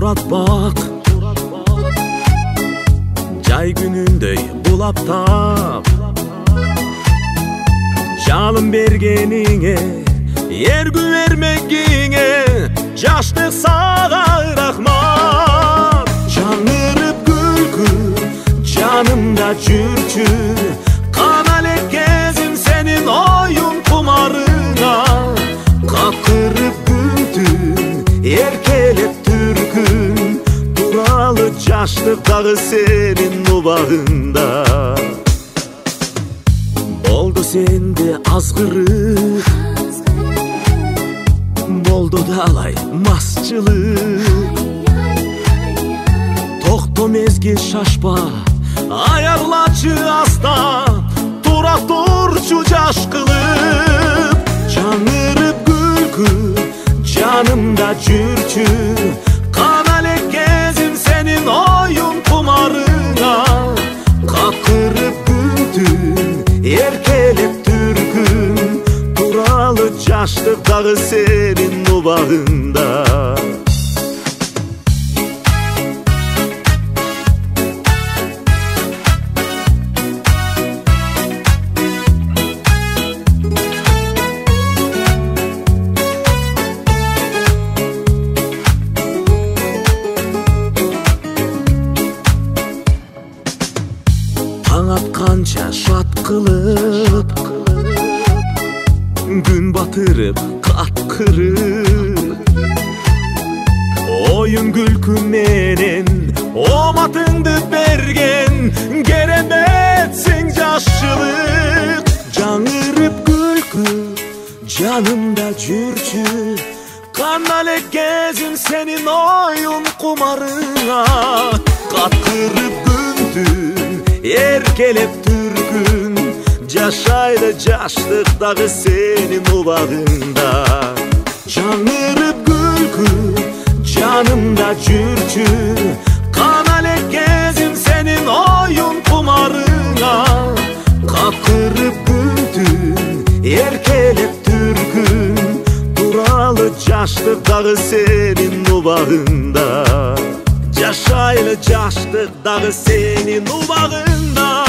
Murat bak, jay gününдөй bulap tap, жалын бергениңе, эргүү бермегиңе, жаштык сага рахмат. Жаңырып күлкү жанымда жүрчү, кана элек кезим сенин оюн кумарыңа. Какырып күндүн, эркелеп түркүн, туралы жаштык дагы сенин убагында. Болду сенде азгырык, болду далай масчылык. Токто мезгил шашпа, аярлачы аста, тура турчу жаш кылып. Жаңырып күлкү жанымда жүрчү, кана элек кезим сенин оюн кумарыңа. Какырып күндүн, эркелеп түркүн, туралы жаштык дагы сенин убагында. Таң атканча шат кылып, күн батырып каткырып, оюн күлкү менен оматыңды берген, кереметсиң жашчылык. Жаңырып күлкү жанымда жүрчү, кана элек кезим сенин оюн кумарыңа. Каткырып күндүн, эркелеп түркүн, жашайды жаштык дагы сенин убагында. Жаңырып күлкү жанымда жүрчү, кана элек кезим сенин оюн кумарыңа. Какырып күндүн, эркелеп түркүн, туралы жаштык дагы сенин убагында. Жашайлы жаштык дагы сенин убагында.